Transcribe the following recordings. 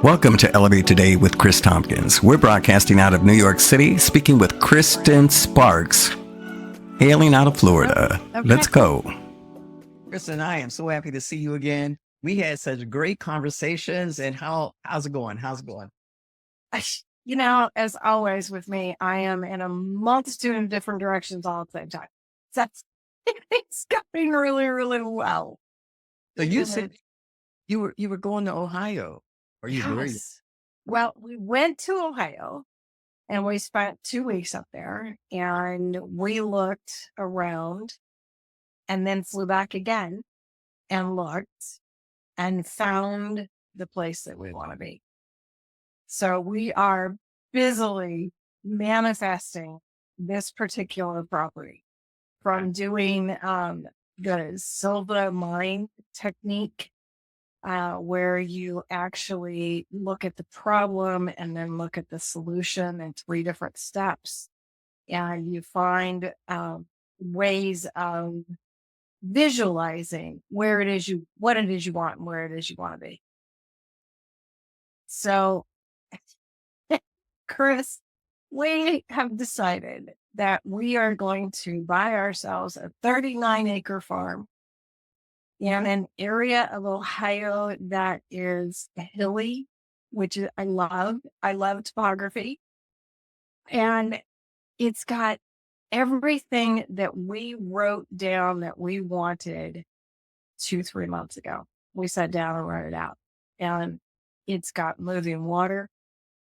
Welcome to Elevate Today with Chris Tompkins. We're broadcasting out of New York City, speaking with Kristen Sparks, hailing out of Florida. Okay. Let's go. Kristen, I am so happy to see you again. We had such great conversations. And how's it going? How's it going? As always with me, I am in a multitude of different directions all at the same time. That's it's going really, really well. So you said you were going to Ohio. Are you there? Yes. Well, we went to Ohio and we spent 2 weeks up there and we looked around and then flew back again and looked and found the place that we want to be. So we are busily manifesting this particular property from doing the Silva Mind technique, where you actually look at the problem and then look at the solution in 3 different steps. And you find ways of visualizing what it is you want and where it is you want to be. So, Chris, we have decided that we are going to buy ourselves a 39-acre farm in an area of Ohio that is hilly, which I love. I love topography. And it's got everything that we wrote down that we wanted 2-3 months ago. We sat down and wrote it out. And it's got moving water.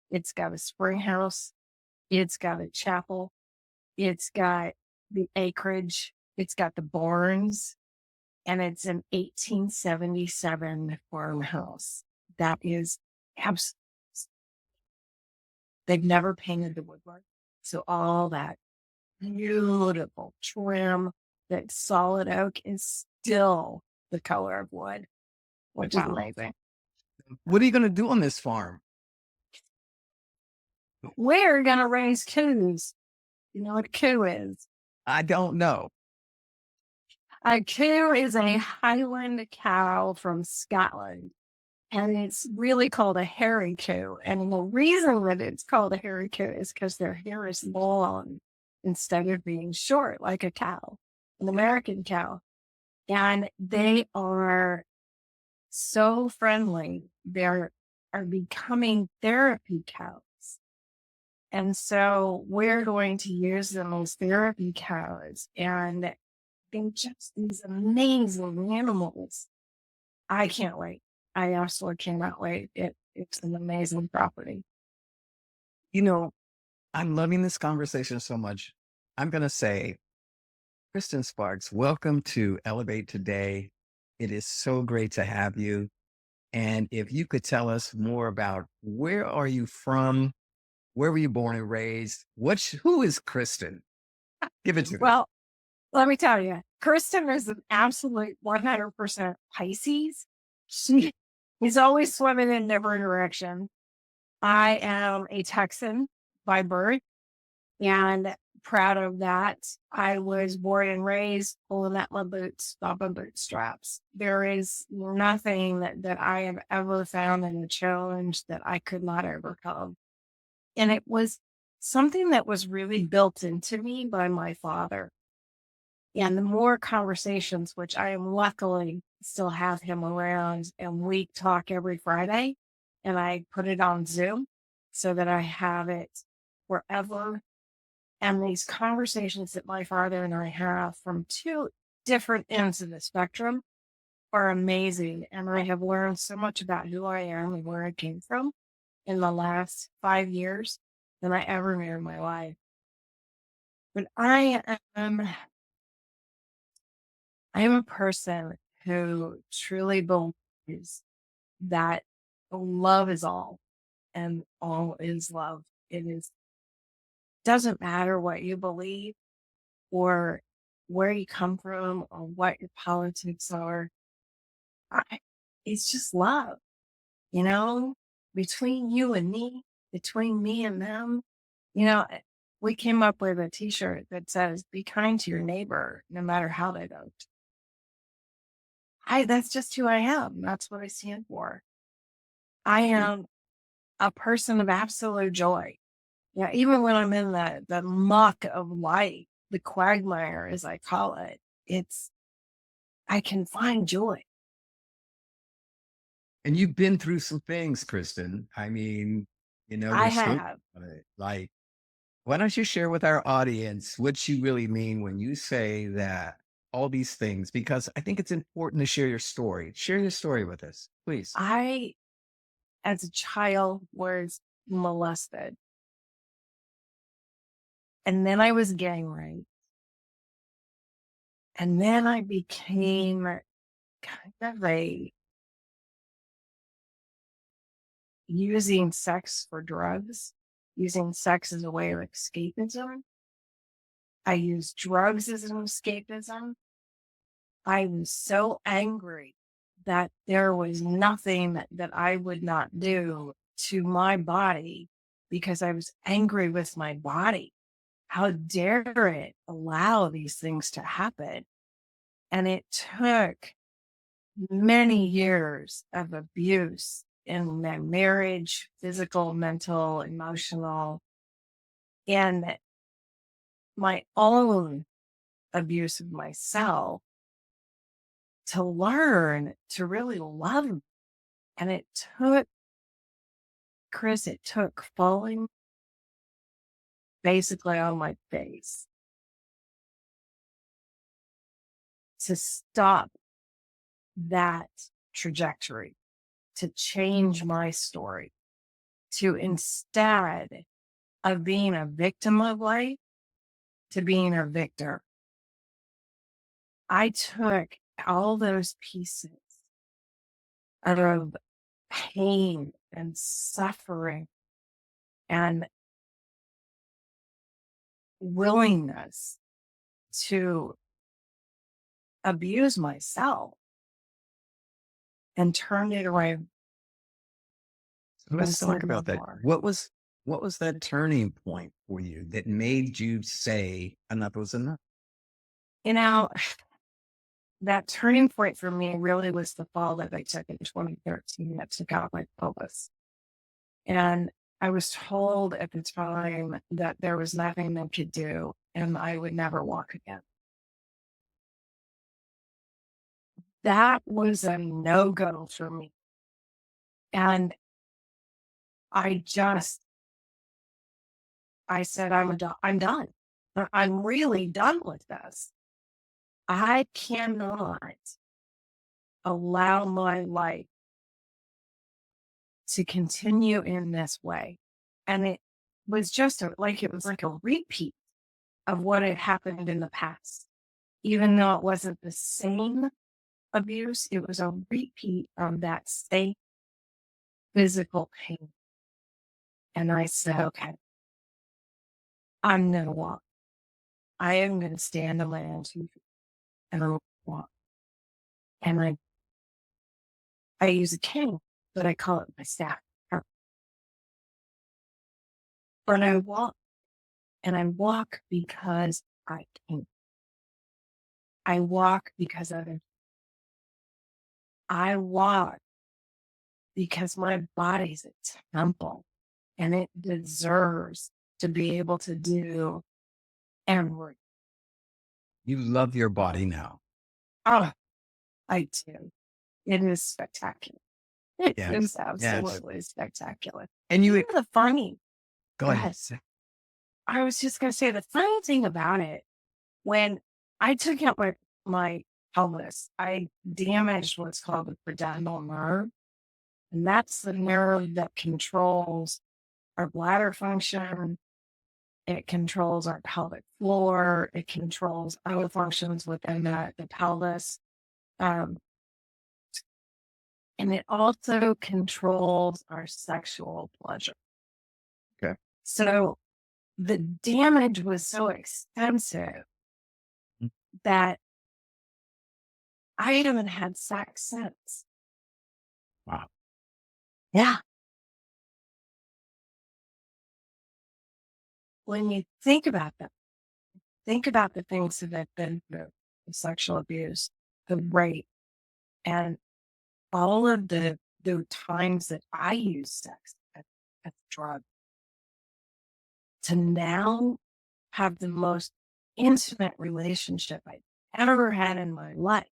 It's got a spring house. It's got a chapel. It's got the acreage. It's got the barns. And it's an 1877 farmhouse. That is absolutely. They've never painted the woodwork. So all that beautiful trim, that solid oak is still the color of wood, which is amazing. What are you going to do on this farm? We're going to raise coos. You know what a coo is? I don't know. A coo is a highland cow from Scotland, and it's really called a hairy coo. And the reason that it's called a hairy coo is because their hair is long instead of being short like a cow, an American cow. And they are so friendly. They are becoming therapy cows. And so we're going to use them as therapy cows. And they're just these amazing animals. I can't wait. I absolutely cannot wait. It's an amazing property. I'm loving this conversation so much. I'm going to say, Kristen Sparks, welcome to Elevate Today. It is so great to have you. And if you could tell us more about where are you from? Where were you born and raised? Who is Kristen? Give it to me. Well, let me tell you, Kristen is an absolute 100% Pisces. She is always swimming in different directions. I am a Texan by birth and proud of that. I was born and raised pulling at my boots, off my bootstraps. There is nothing that I have ever found in a challenge that I could not overcome. And it was something that was really built into me by my father. And the more conversations, which I am luckily still have him around, and we talk every Friday, and I put it on Zoom so that I have it wherever. And these conversations that my father and I have from 2 different ends of the spectrum are amazing. And I have learned so much about who I am and where I came from in the last 5 years than I ever knew in my life. But I am a person who truly believes that love is all and all is love. Doesn't matter what you believe or where you come from or what your politics are. It's just love, between you and me, between me and them. We came up with a t-shirt that says, be kind to your neighbor, no matter how they vote. That's just who I am. That's what I stand for. I am a person of absolute joy. Yeah, even when I'm in the muck of life, the quagmire, as I call it, I can find joy. And you've been through some things, Kristen. I mean, I we're still have. on it. Like, why don't you share with our audience what you really mean when you say that all these things? Because I think it's important to share your story. Share your story with us, please. I, as a child, was molested. And then I was gang raped. And then I became kind of using sex for drugs, using sex as a way of escapism. I used drugs as an escapism. I was so angry that there was nothing that I would not do to my body because I was angry with my body. How dare it allow these things to happen? And it took many years of abuse in my marriage, physical, mental, emotional, and my own abuse of myself to learn to really love me. And it took, Chris, it took falling basically on my face to stop that trajectory, to change my story, to instead of being a victim of life, to being a victor. I took all those pieces of pain and suffering and willingness to abuse myself and turned it around. So let's Said talk no about that. more. What was that turning point for you that made you say enough was enough? You know, that turning point for me really was the fall that I took in 2013 that took out my pelvis. And I was told at the time that there was nothing they could do and I would never walk again. That was a no-go for me. And I said, I'm done. I'm really done with this. I cannot allow my life to continue in this way. And it was just it was like a repeat of what had happened in the past. Even though it wasn't the same abuse, it was a repeat of that same physical pain. And I said, okay, I'm going to walk. I am going to stand on my own 2 feet and I'm going to walk. And I use a cane, but I call it my staff. But I walk, and I walk because I can. I walk because I walk because my body's a temple and it deserves to be able to do everything. You love your body now. Oh, I do. It is spectacular. It Yes. is Yes. absolutely spectacular. And you The funny, go ahead. yes, I was just going to say the funny thing about it, when I took out my pelvis, I damaged what's called the pudendal nerve. And that's the nerve that controls our bladder function. It controls our pelvic floor. It controls other functions within the pelvis. And it also controls our sexual pleasure. Okay. So the damage was so extensive that I haven't had sex since. Wow. Yeah. When you think about that, think about the things that have been through the sexual abuse, the rape, and all of the times that I use sex. as a drug to now have the most intimate relationship I've ever had in my life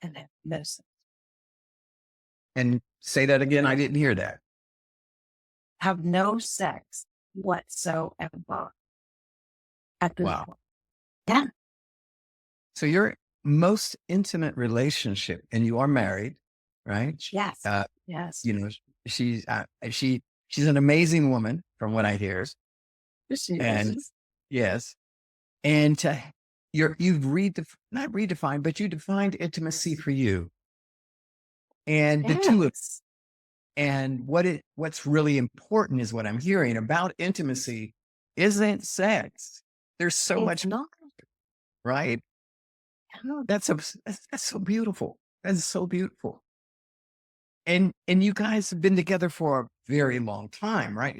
and have no sex. And say that again. I didn't hear that. Have no sex whatsoever at this Wow. point. Yeah. So your most intimate relationship, and you are married, right? Yes. Uh, Yes. you know, she's an amazing woman from what I hear. She And is. yes, and you've not redefined, but you defined intimacy for you, and the two of. Yes. And what's really important is what I'm hearing about intimacy isn't sex. There's so It's much, not. right? No, That's so beautiful. That's so beautiful. And you guys have been together for a very long time, right?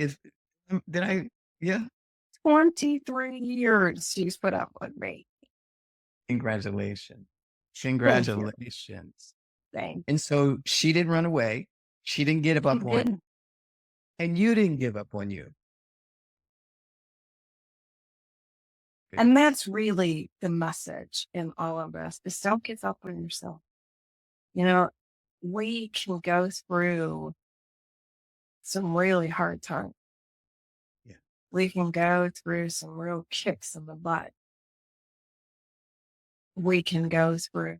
Did I? Yeah. 23 years she's put up with me. Congratulations. Thank you. Congratulations. Thank And so she didn't run away. She didn't give you. up on, Didn't. and you didn't give up on you. And that's really the message in all of this is don't give up on yourself. You know, we can go through some really hard times. Yeah. We can go through some real kicks in the butt. We can go through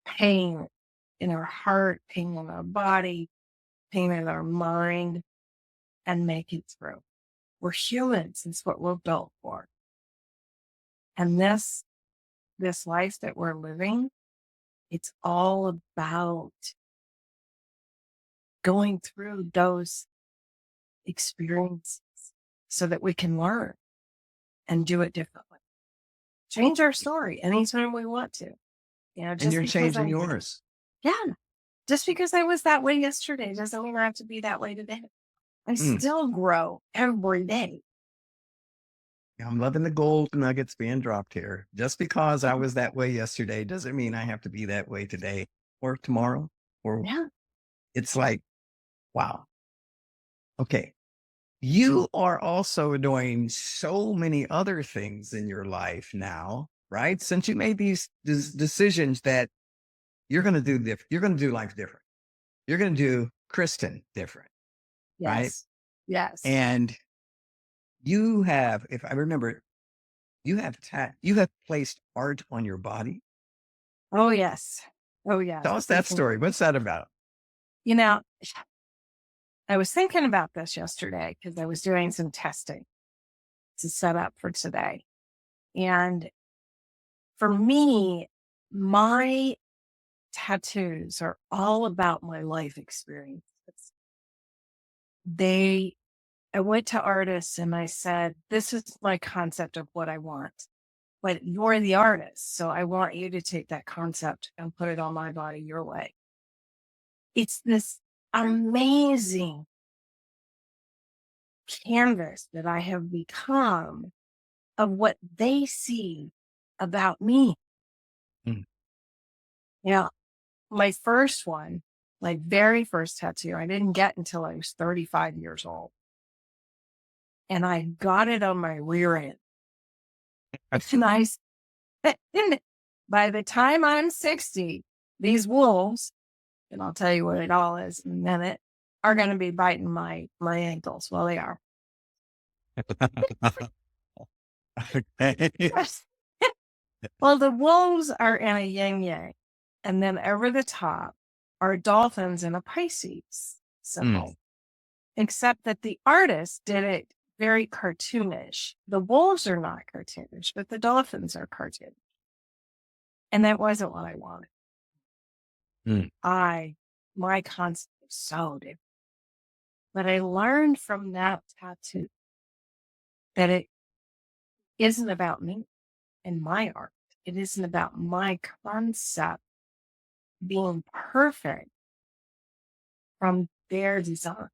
pain in our heart, pain in our body, pain in our mind, and make it through. We're humans. It's what we're built for. And this life that we're living, it's all about going through those experiences so that we can learn and do it differently. Change our story anytime we want to. You know, And you're changing yours. Yeah. Just because I was that way yesterday doesn't mean I have to be that way today. I still grow every day. I'm loving the gold nuggets being dropped here. Just because I was that way yesterday doesn't mean I have to be that way today or tomorrow. Or Yeah. it's like, wow. Okay. You are also doing so many other things in your life now, right? Since you made these decisions that you're going to do different, you're going to do life different. You're going to do Kristen different, right? Yes. Yes. And you have, if I remember, you have placed art on your body. Oh, yes. Oh, yes. Tell us that story. What's that about? You know, I was thinking about this yesterday because I was doing some testing to set up for today. And for me, my tattoos are all about my life experiences. I went to artists and I said, this is my concept of what I want, but you're the artist. So I want you to take that concept and put it on my body your way. It's this amazing canvas that I have become of what they see about me. Mm. Yeah. My first one, my very first tattoo, I didn't get until I was 35 years old. And I got it on my rear end. It's nice. By the time I'm 60, these wolves, and I'll tell you what it all is in a minute, are going to be biting my ankles. Well, they are. Okay. Well, the wolves are in a yin yang, and then over the top are dolphins in a Pisces symbol. Except that the artist did it very cartoonish. The wolves are not cartoonish, but the dolphins are cartoonish. And that wasn't what I wanted. My concept was so different. But I learned from that tattoo that it isn't about me and my art. It isn't about my concept being perfect from their design.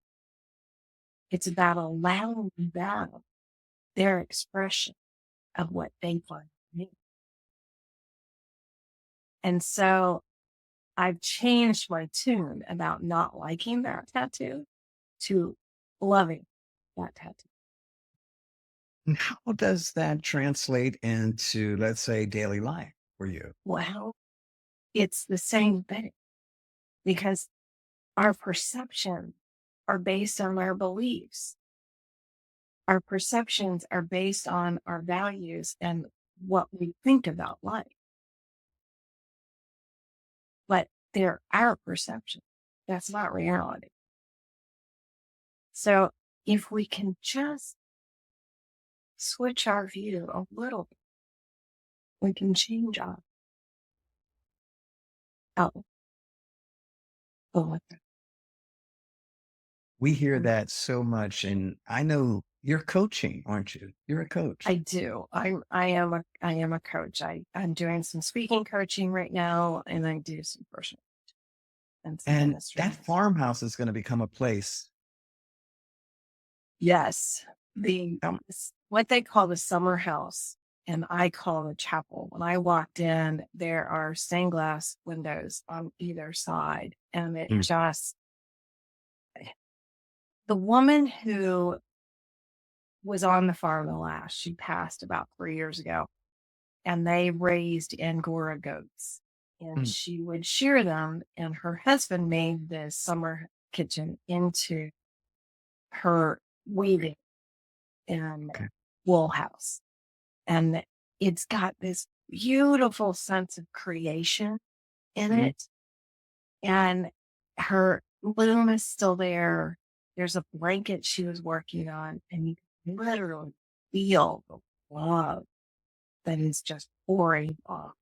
It's about allowing them their expression of what they find me. And so I've changed my tune about not liking that tattoo to loving that tattoo. And how does that translate into, let's say, daily life for you? Well, it's the same thing because our perceptions are based on our beliefs. Our perceptions are based on our values and what we think about life. But they're our perception. That's not reality. So if we can just switch our view a little bit, we can change our outlook. We hear that so much, and I know you're coaching, aren't you? You're a coach. I do. I am a coach. I'm doing some speaking coaching right now, and I do some personal and some And ministry. that farmhouse is going to become a place. Yes, what they call the summer house, and I call the chapel. When I walked in, there are stained glass windows on either side, and it Mm. just the woman who was on the farm the last, she passed about 3 years ago, and they raised Angora goats, and she would shear them, and her husband made the summer kitchen into her weaving and Okay. wool house. And it's got this beautiful sense of creation in it. And her loom is still there. There's a blanket she was working on, and you can literally feel the love that is just pouring off.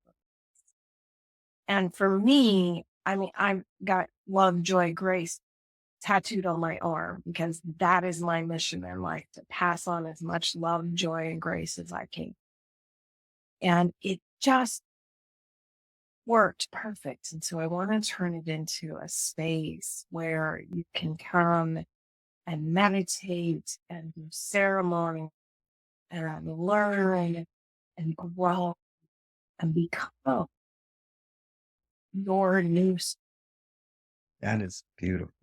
And for me, I mean, I've got love, joy, grace tattooed on my arm because that is my mission in life, to pass on as much love, joy, and grace as I can. And it just worked perfect. And so I want to turn it into a space where you can come and meditate and do ceremony and learn and grow and become your new self. That is beautiful.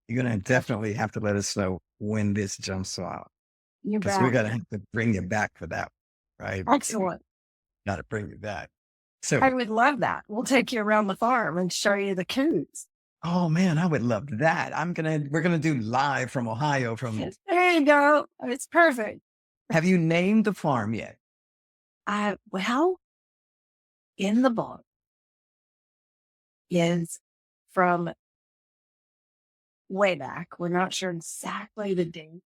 You're going to definitely have to let us know when this jumps out, You're because we're back. going to have to bring you back for that, right? Excellent. Got to bring you back. So, I would love that. We'll take you around the farm and show you the coos. oh man, I would love that. We're gonna do live from Ohio. There you go. It's perfect. Have you named the farm yet? Well, in the book is from way back. We're not sure exactly the date,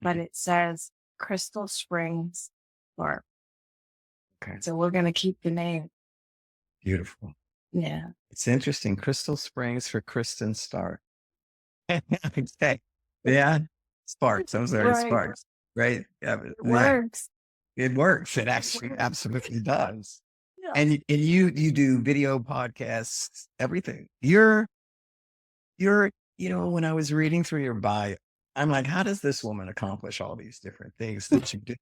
but it says Crystal Springs Farm. Okay. So we're going to keep the name. Beautiful. Yeah. It's interesting. Crystal Springs for Kristen Sparks. Okay. Yeah. Sparks. I'm sorry, Right. Sparks. Right. Yeah, It works. it works. It actually absolutely does. Yeah. And you do video podcasts, everything. You're, when I was reading through your bio, I'm like, how does this woman accomplish all these different things that you do?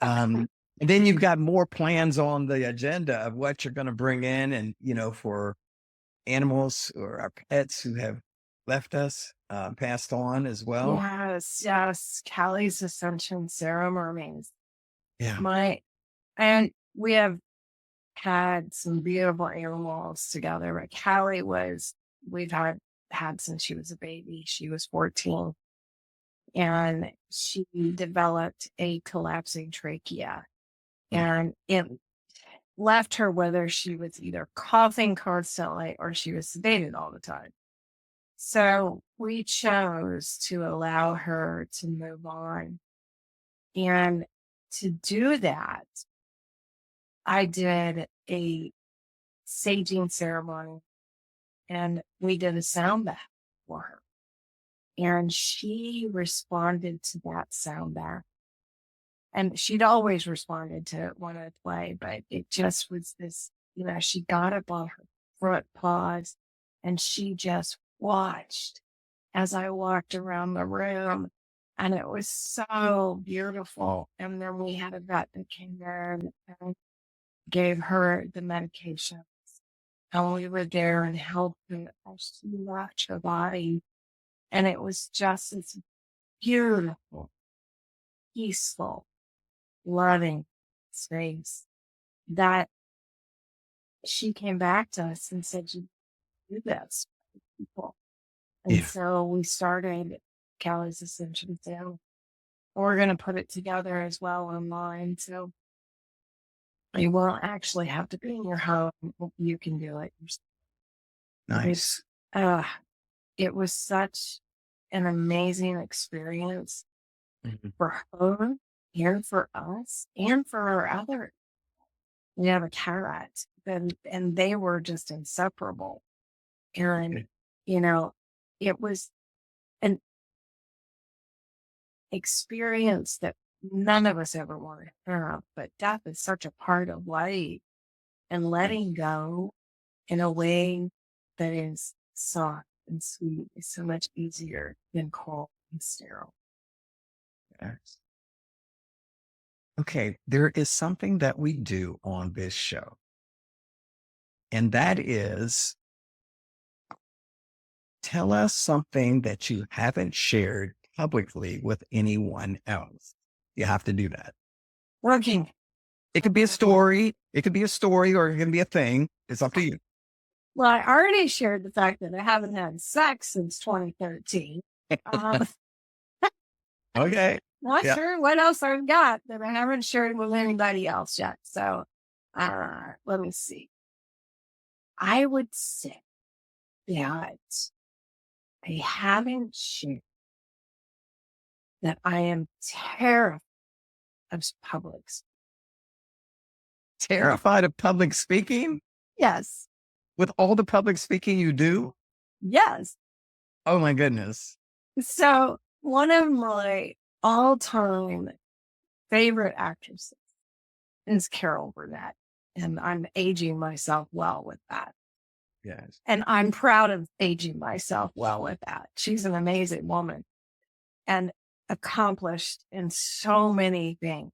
And then you've got more plans on the agenda of what you're going to bring in, and, for animals or our pets who have left us, passed on as well. Yes. Callie's Ascension ceremonies. Yeah. And we have had some beautiful animals together. But Callie we've had since she was a baby. She was 14. And she developed a collapsing trachea. And it left her whether she was either coughing constantly or she was sedated all the time. So we chose to allow her to move on. And to do that, I did a saging ceremony, and we did a sound bath for her. And she responded to that sound bath. And she'd always responded to it when I'd play, but it just was this, she got up on her front paws and she just watched as I walked around the room. And it was so beautiful. And then we had a vet that came in and gave her the medication. And we were there and helped her as she left her body. And it was just this beautiful, peaceful, loving space that she came back to us and said, "You do this for people." And Yeah. so we started Callie's Ascension Sale. We're going to put it together as well online. So you won't actually have to be in your home. You can do it yourself. Nice. It was such an amazing experience Mhm. for her and for us and for our other. We have a cat, and they were just inseparable. And, Okay. it was an experience that none of us ever wanted to have, but death is such a part of life, and letting go in a way that is soft and sweet is so much easier than cold and sterile. Yes. Okay. There is something that we do on this show, and that is tell us something that you haven't shared publicly with anyone else. You have to do that. Working. It could be a story. It could be a story or it can be a thing. It's up to you. Well, I already shared the fact that I haven't had sex since 2013. Okay. Not Yeah. sure what else I've got that I haven't shared with anybody else yet. So, let me see. I would say that I haven't shared that I am terrified of public. Terrified of public speaking Yes. with all the public speaking you do. Yes. Oh my goodness. So one of my all-time favorite actresses is Carol Burnett, and I'm aging myself well with that. Yes. And I'm proud of aging myself well with that. She's an amazing woman and accomplished in so many things.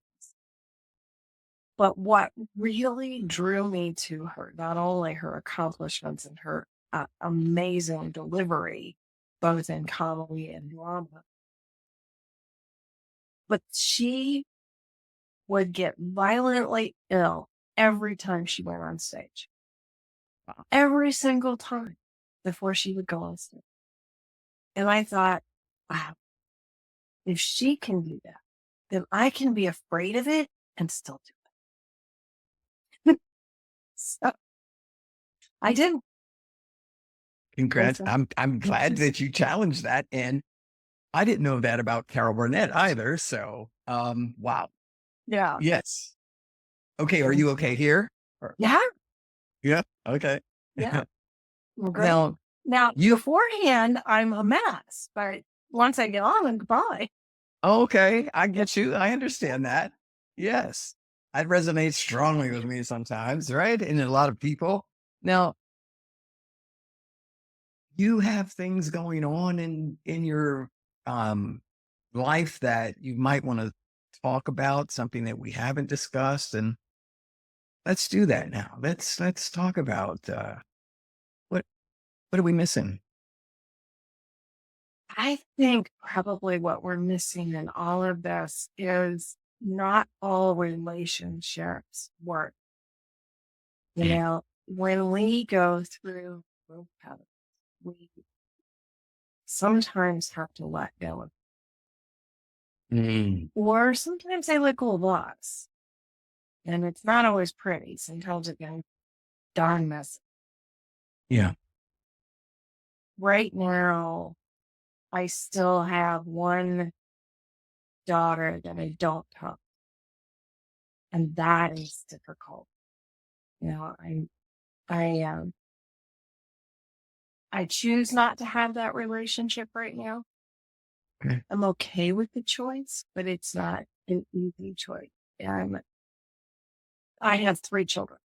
But what really drew me to her, not only her accomplishments and her amazing delivery, both in comedy and drama, but she would get violently ill every time she went on stage. Every single time before she would go on stage. And I thought, wow, if she can do that, then I can be afraid of it and still do it. So I didn't. Congrats. I'm glad that you challenged that. And I didn't know that about Carol Burnett either. So wow. Yeah. Yes. Okay. Are you okay here? Yeah. Yeah. Okay. Yeah. Well, great. Now, Now, beforehand, I'm a mess, but once I get on, I'm goodbye. okay. I get you. I understand that. Yes. That resonates strongly with me sometimes, right? And a lot of people. Now, you have things going on in your life that you might want to talk about, something that we haven't discussed, and let's do that now. Let's talk about what what are we missing? I think probably what we're missing in all of this is not all relationships work. When we go through growth patterns, we sometimes have to let go of, or sometimes they let go of us. And it's not always pretty. Sometimes it can darn messy. Yeah. Right now, I still have one daughter that I don't talk to, and that is difficult. I choose not to have that relationship right now. Okay. I'm okay with the choice, but it's not an easy choice. And I have 3 children.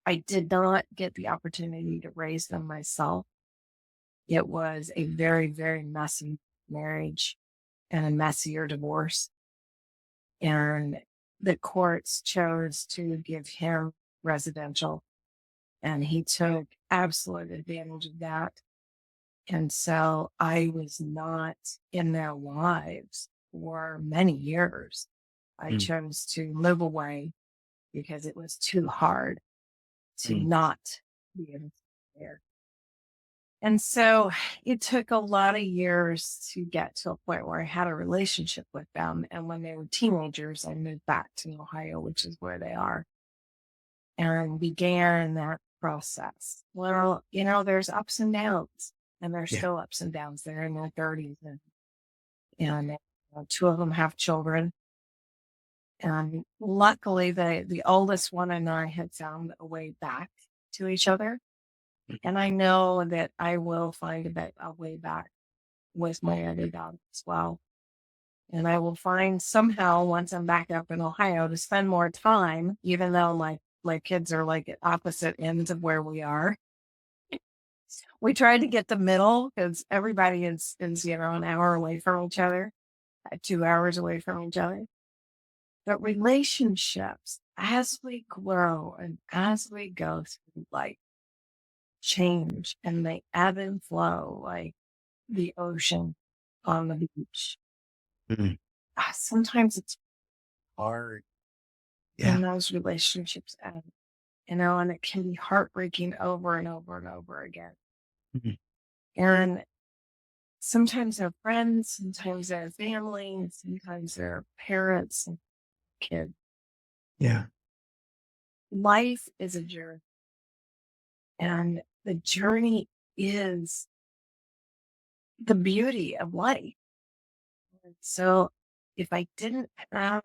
I did not get the opportunity to raise them myself. It was a very, very messy marriage and a messier divorce. And the courts chose to give him residential And he took absolute advantage of that. And so I was not in their lives for many years. I chose to move away because it was too hard to not be able to be there. And so it took a lot of years to get to a point where I had a relationship with them. And when they were teenagers, I moved back to Ohio, which is where they are, and began that process. Well, there's ups and downs, and there's still ups and downs. They're in their 30s, and two of them have children. And luckily, the oldest one and I had found a way back to each other. And I know that I will find a way back with my other dog as well. And I will find somehow, once I'm back up in Ohio, to spend more time, even though my kids are like at opposite ends of where we are. We try to get the middle because everybody is an hour away from each other, 2 hours away from each other. But relationships, as we grow and as we go through life, change, and they ebb and flow like the ocean on the beach. Sometimes it's hard when those relationships end, and it can be heartbreaking over and over and over again. And sometimes they're friends, sometimes they're family, sometimes they're parents and kids. Yeah. Life is a journey, and the journey is the beauty of life. And so if I didn't have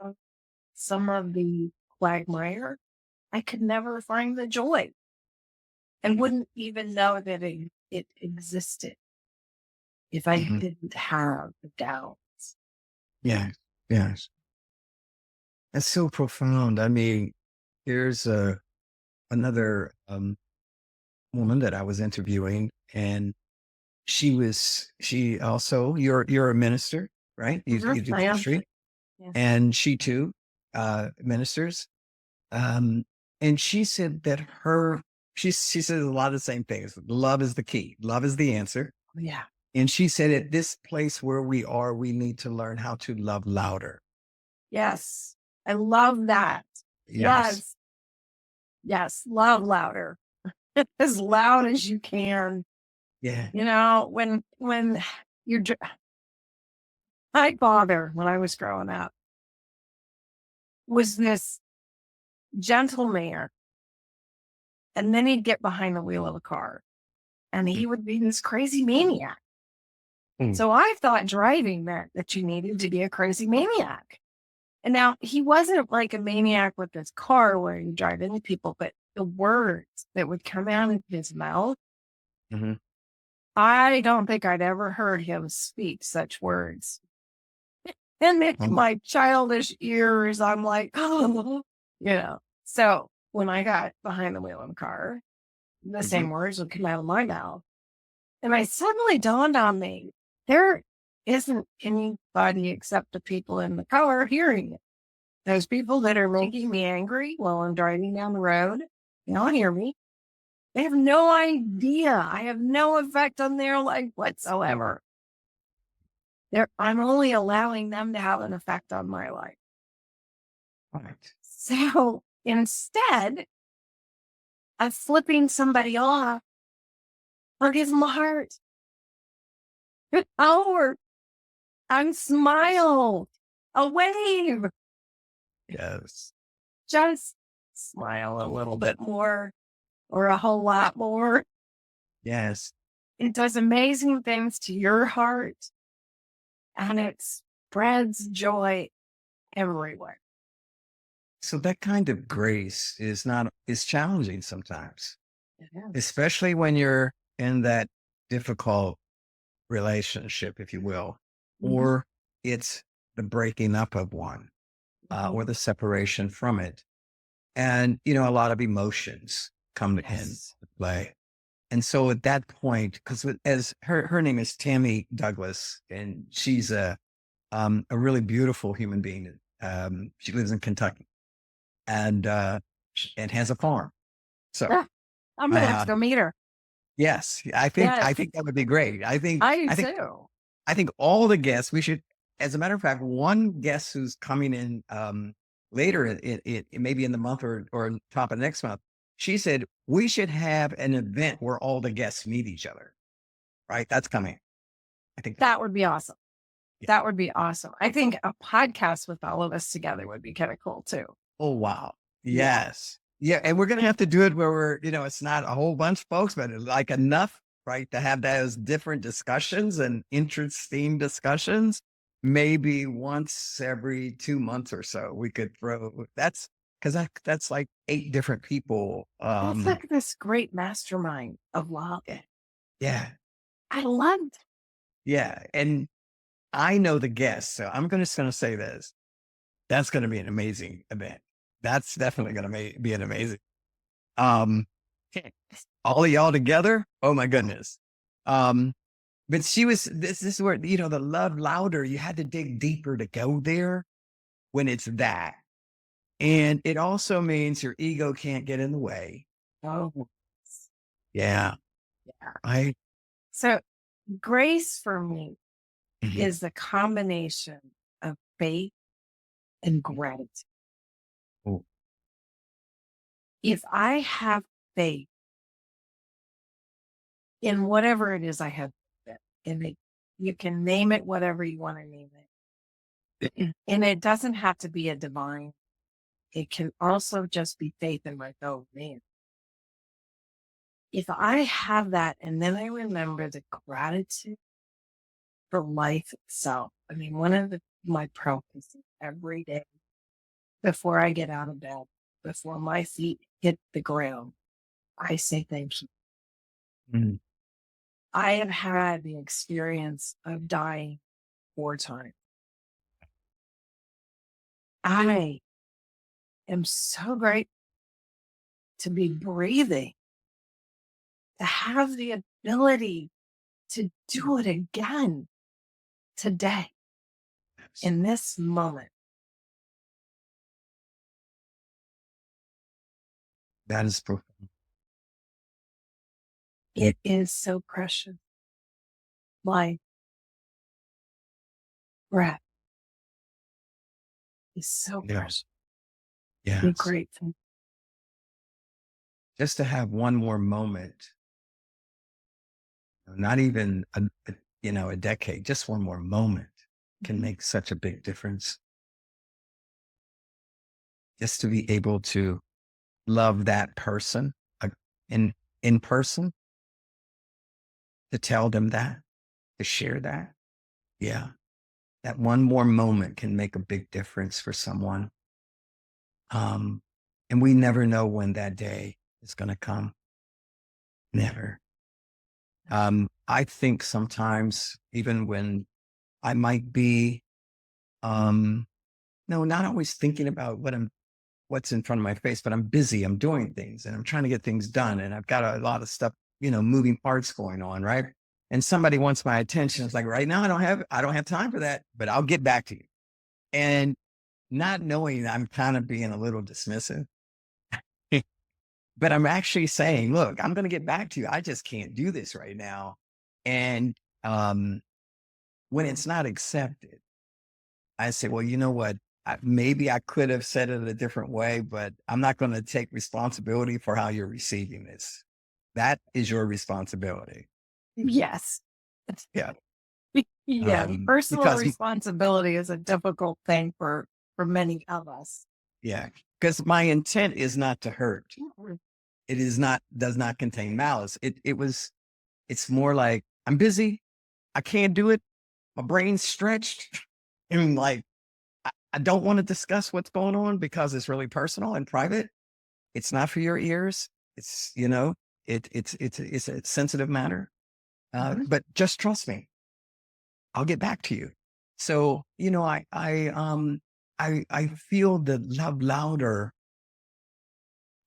some of the quagmire, I could never find the joy and wouldn't even know that it existed if I didn't have the doubts. Yes. Yes. That's so profound. I mean, here's another woman that I was interviewing, and she also, you're a minister, right? You do I am. ministry, Yes. and she too ministers. And she said that she says a lot of the same things. Love is the key. Love is the answer. Yeah. And she said, at this place where we are, we need to learn how to love louder. Yes. I love that. Yes. Yes. Love louder. As loud as you can. Yeah. When my father, when I was growing up, was this gentle man. And then he'd get behind the wheel of a car and he would be this crazy maniac. So I thought driving meant that you needed to be a crazy maniac. And now he wasn't like a maniac with his car where he drive into people, but the words that would come out of his mouth, I don't think I'd ever heard him speak such words. And in my childish ears, I'm like, oh, So when I got behind the wheel of a car, the same words would come out of my mouth. And I suddenly dawned on me, there isn't anybody except the people in the car hearing it. Those people that are making me angry while I'm driving down the road, they don't hear me. They have no idea. I have no effect on their life whatsoever. I'm only allowing them to have an effect on my life. Right. So instead of flipping somebody off, I'll give them a heart, an hour, a smile, a wave. Yes. Just smile a little bit more or a whole lot more. Yes. It does amazing things to your heart, and it spreads joy everywhere. So that kind of grace is challenging sometimes, especially when you're in that difficult relationship, if you will, or it's the breaking up of one, or the separation from it. And, a lot of emotions come into play. And so at that point, because as her name is Tammy Douglas, and she's a really beautiful human being. She lives in Kentucky and has a farm. So I'm gonna have to go meet her. Yes, I Yes, think that would be great. I do too. I think all the guests we should. As a matter of fact, one guest who's coming in later, maybe in the month or top of next month, she said we should have an event where all the guests meet each other. Right, that's coming. I think That would be awesome. yeah. That would be awesome. I think a podcast with all of us together would be kind of cool too. Oh wow, Yeah. yes, yeah, and we're gonna have to do it where we're it's not a whole bunch of folks, but like enough, right, to have those different discussions and interesting discussions. Maybe once every 2 months or so, we could throw that's because that's like 8 different people. That's like this great mastermind of love. Yeah, I loved. yeah, and I know the guests, so I'm just gonna say this. That's gonna be an amazing event. That's definitely gonna be an amazing. Um, all of y'all together. Oh my goodness. Um, but this is where, the love louder, you had to dig deeper to go there when it's that. And it also means your ego can't get in the way. Oh, Yeah. yeah. I, So grace for me Mhm. is the combination of faith and gratitude. Oh, If I have faith in whatever it is I have, faith in, and you can name it whatever you want to name it. And it doesn't have to be a divine. It can also just be faith in my oh man. If I have that and then I remember the gratitude for life itself. I mean, one of my practices every day before I get out of bed, before my feet hit the ground, I say thank you. mm, I have had the experience of dying 4 times. I am so grateful to be breathing, to have the ability to do it again today, in this moment. that is profound. It is so precious. Life, breath is so Yeah. precious. Be Yes. grateful. Just to have one more moment, not even a decade, just one more moment can Mhm. make such a big difference. Just to be able to love that person uh, in person, to tell them that, to share that. Yeah. That one more moment can make a big difference for someone. Um, and we never know when that day is going to come. Never. I think sometimes even when I might be, no, not always thinking about what's in front of my face, but I'm busy. I'm doing things and I'm trying to get things done. And I've got a lot of stuff, moving parts going on. Right. And somebody wants my attention. It's like, right now, I don't have time for that, but I'll get back to you. And not knowing I'm kind of being a little dismissive, but I'm actually saying, look, I'm going to get back to you. I just can't do this right now. And, when it's not accepted, I say, well, you know what? Maybe I could have said it a different way, but I'm not going to take responsibility for how you're receiving this. That is your responsibility. Yes. Yeah. Yeah. Personal Because, responsibility is a difficult thing for many of us. yeah, because my intent is not to hurt. Mhm. It does not contain malice. It's more like I'm busy. I can't do it. My brain's stretched. And like, I don't want to discuss what's going on because it's really personal and private. It's not for your ears. It's, it's a sensitive matter. Mhm. But just trust me. I'll get back to you. So, I feel the love louder.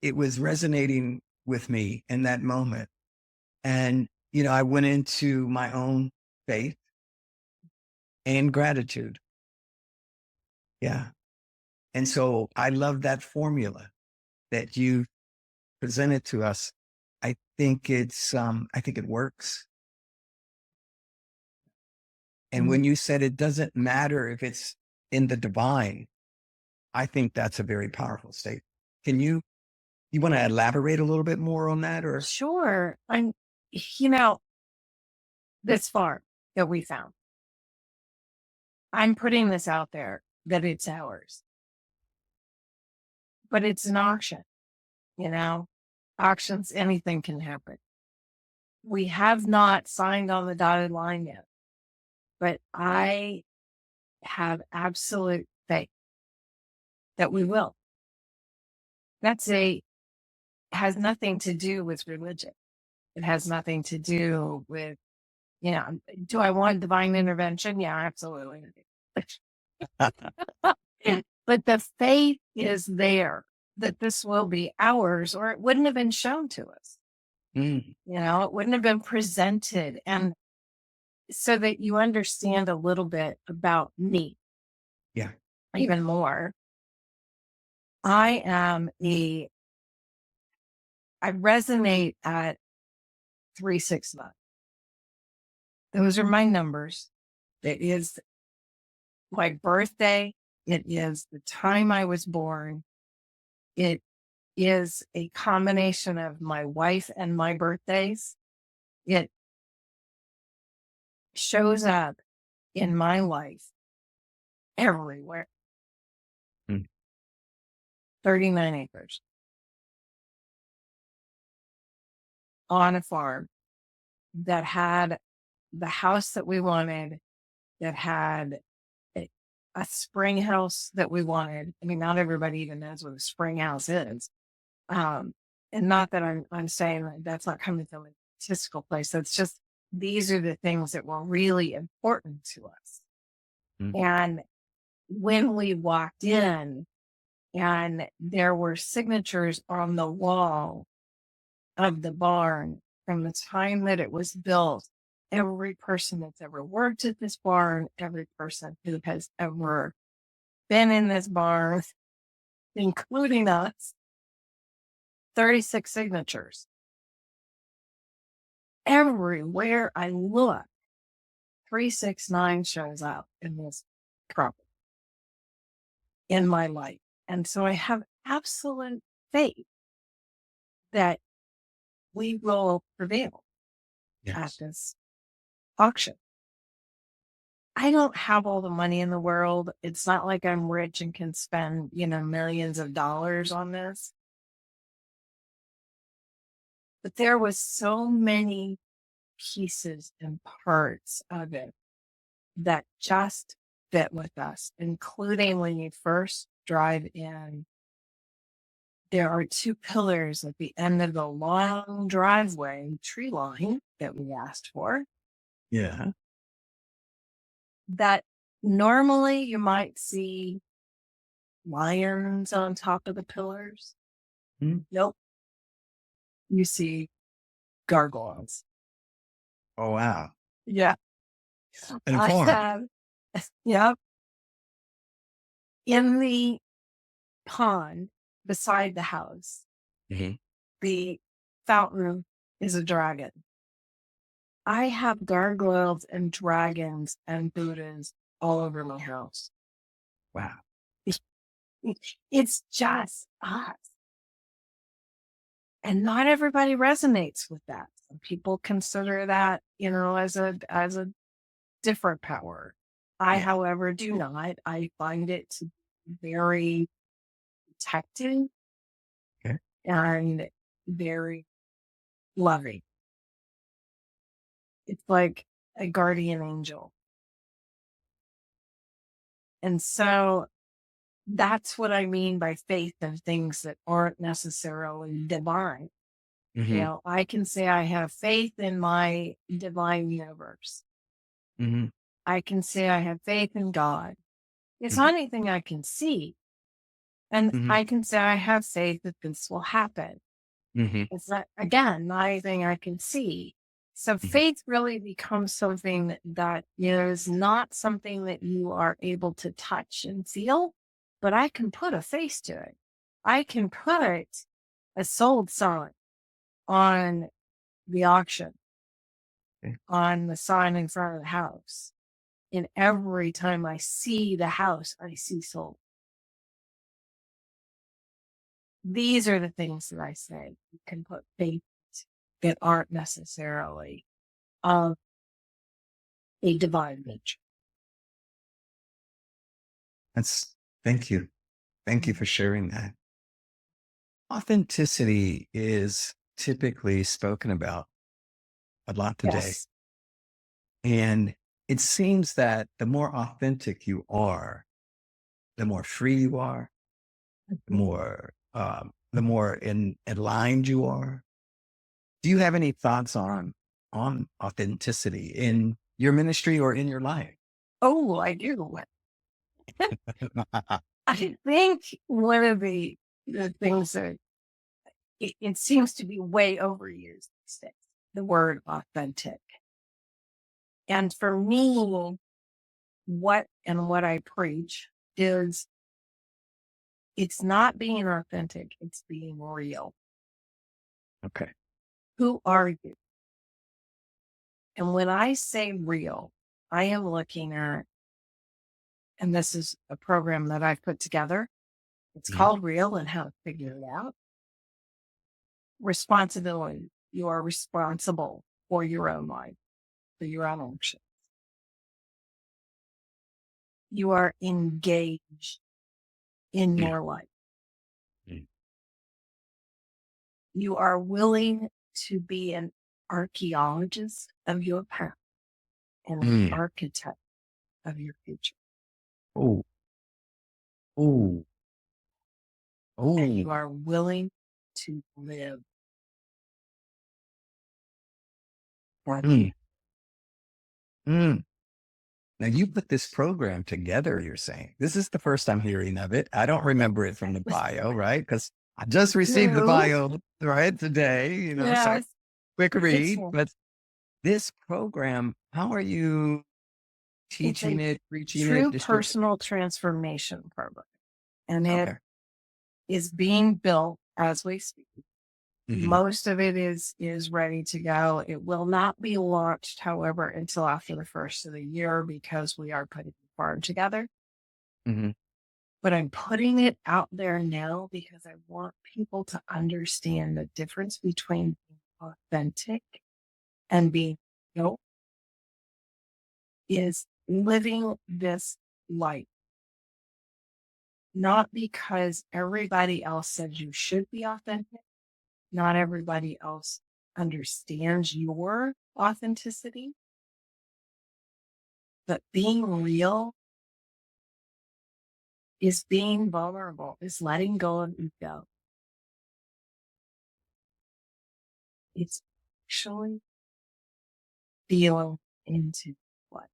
It was resonating with me in that moment. And, I went into my own faith and gratitude. Yeah. And so I love that formula that you presented to us I think it works. And when you said it doesn't matter if it's in the divine, I think that's a very powerful statement. You want to elaborate a little bit more on that or? Sure. This farm that we found, I'm putting this out there that it's ours, but it's an auction, auctions, anything can happen. We have not signed on the dotted line yet, but I have absolute faith that we will. Has nothing to do with religion. It has nothing to do with, do I want divine intervention? Yeah, absolutely. But the faith is there that this will be ours, or it wouldn't have been shown to us. It wouldn't have been presented. And so that you understand a little bit about me. Yeah. Even more. I resonate at 369. Those are my numbers. It is my birthday. It is the time I was born. It is a combination of my wife and my birthdays. It shows up in my life everywhere. 39 acres on a farm that had the house that we wanted, that had a spring house that we wanted. I mean, not everybody even knows what a spring house is. And not that I'm saying that that's not coming from a statistical place. It's just, these are the things that were really important to us. And when we walked in and there were signatures on the wall of the barn from the time that it was built, every person that's ever worked at this barn, every person who has ever been in this barn, including us, 36 signatures. Everywhere I look, 369 shows up in this property in my life. And so I have absolute faith that we will prevail at this auction. I don't have all the money in the world. It's not like I'm rich and can spend, millions of dollars on this. But there was so many pieces and parts of it that just fit with us, including when you first drive in. There are 2 pillars at the end of the long driveway, tree line that we asked for. Yeah. That normally you might see lions on top of the pillars. Nope. You see gargoyles. Oh, wow. Yeah. And a farm. Yep. In the pond beside the house, the fountain is a dragon. I have gargoyles and dragons and Buddhas all over my house. Wow. It's just us. And not everybody resonates with that. Some people consider that, as a different power. I, however, do not. I find it to be very protecting and very loving. It's like a guardian angel. And so that's what I mean by faith in things that aren't necessarily divine. I can say I have faith in my divine universe. I can say I have faith in God. It's not anything I can see. And I can say I have faith that this will happen. It's not, again, not anything I can see. So faith really becomes something that is not something that you are able to touch and feel, but I can put a face to it. I can put a sold sign on the auction, Okay. on the sign in front of the house. And every time I see the house, I see soul. These are the things that I say you can put faith that aren't necessarily of a divine nature. Thank you. Thank you for sharing that. Authenticity is typically spoken about a lot today. Yes. And it seems that the more authentic you are, the more free you are, the more aligned you are. Do you have any thoughts on authenticity in your ministry or in your life? Oh, I do. I think one of the things that it seems to be way overused these days, the word authentic. And for me, what I preach is it's not being authentic, it's being real. Okay. Who are you? And when I say real, I am looking at, and this is a program that I've put together. It's called Real and How to Figure It Out. Responsibility. You are responsible for your own life, for your own actions. You are engaged in your life. You are willing to be an archaeologist of your path and an architect of your future. Oh, oh, And you oh. are willing to live for Mm, mm. Now you put this program together, you're saying. This is the first I'm hearing of it. I don't remember it from the bio, right? Because I just received the bio, right, today, so Yes. quick read. It's But this program, how are you a teaching it, preaching true it? personal transformation program. And it Okay. is being built as we speak. Mhm. Most of it is ready to go. It will not be launched, however, until after the first of the year because we are putting the farm together. Mhm. But I'm putting it out there now because I want people to understand the difference between being authentic and being real is living this life. Not because everybody else says you should be authentic. Not everybody else understands your authenticity. But being real is being vulnerable, is letting go of ego. It's actually feeling into what?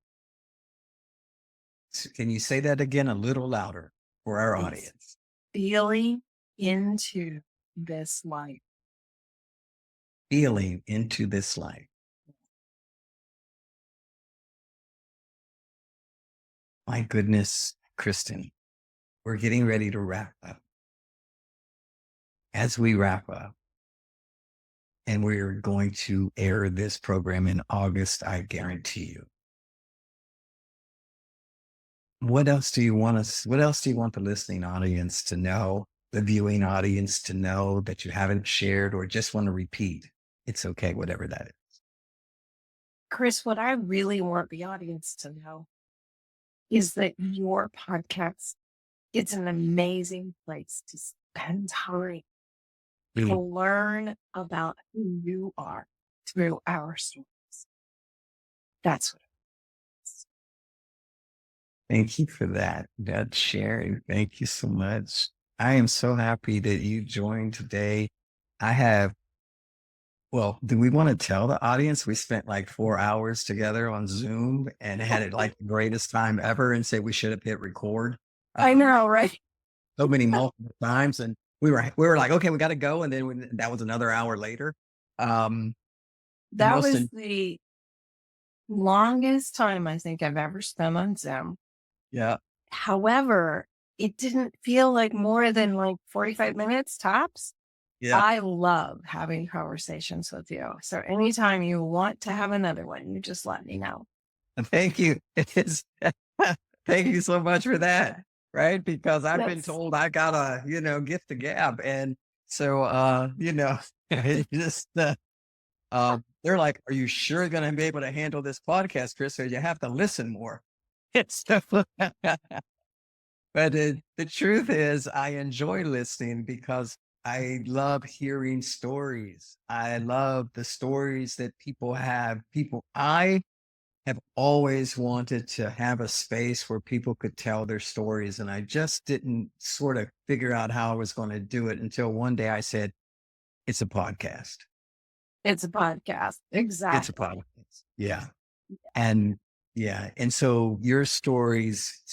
Can you say that again a little louder for our It's audience? feeling into this life. Feeling into this life. My goodness, Kristen, we're getting ready to wrap up. As we wrap up, and we're going to air this program in August, I guarantee you. What else do you want the listening audience to know, the viewing audience to know that you haven't shared or just want to repeat? It's okay, whatever that is. Chris, what I really want the audience to know is that your podcast is an amazing place to spend time to learn about who you are through our stories. That's what it is. Thank you for that sharing. Thank you so much. I am so happy that you joined today. Do we want to tell the audience we spent like 4 hours together on Zoom and had it like the greatest time ever and say we should have hit record? I know, right? So many multiple times. And we were like, okay, we got to go. And then that was another hour later. That was the longest time I think I've ever spent on Zoom. Yeah. However, it didn't feel like more than like 45 minutes tops. Yeah. I love having conversations with you. So anytime you want to have another one, you just let me know. Thank you. It is. Thank you so much for that. Right. Because I've been Yes. told I got a, gift to gab. And so, it just, they're like, are you sure you're going to be able to handle this podcast, Chris? Or you have to listen more. So, but the truth is, I enjoy listening because I love hearing stories. I love the stories that people have. I have always wanted to have a space where people could tell their stories. And I just didn't sort of figure out how I was going to do it until one day I said, it's a podcast. It's a podcast. Exactly. It's a podcast. Yeah. And yeah. And so your stories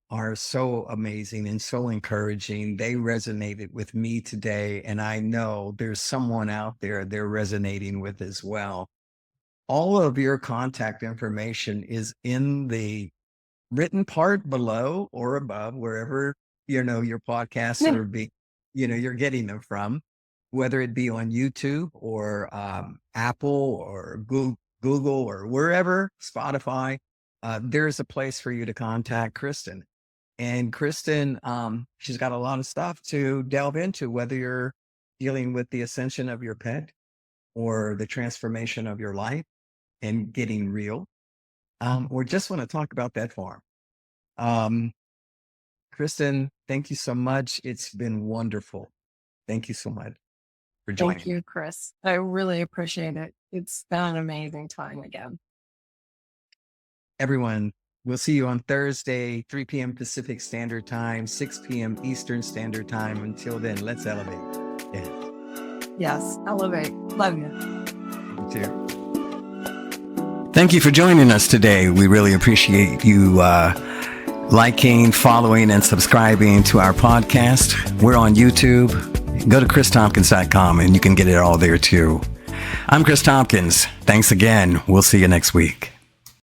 are so amazing and so encouraging. They resonated with me today. And I know there's someone out there they're resonating with as well. All of your contact information is in the written part below or above, wherever, your podcasts are you're getting them from, whether it be on YouTube or Apple or Google or wherever, Spotify, there's a place for you to contact Kristen. And Kristen, she's got a lot of stuff to delve into, whether you're dealing with the ascension of your pet or the transformation of your life and getting real, or just want to talk about that farm. Kristen, thank you so much. It's been wonderful. Thank you so much for joining. Thank you, Chris. I really appreciate it. It's been an amazing time again. Everyone, we'll see you on Thursday, 3 p.m. Pacific Standard Time, 6 p.m. Eastern Standard Time. Until then, let's elevate. Yeah. Yes, elevate. Love you. You too. Thank you for joining us today. We really appreciate you liking, following, and subscribing to our podcast. We're on YouTube. Go to christompkins.com and you can get it all there too. I'm Chris Tompkins. Thanks again. We'll see you next week.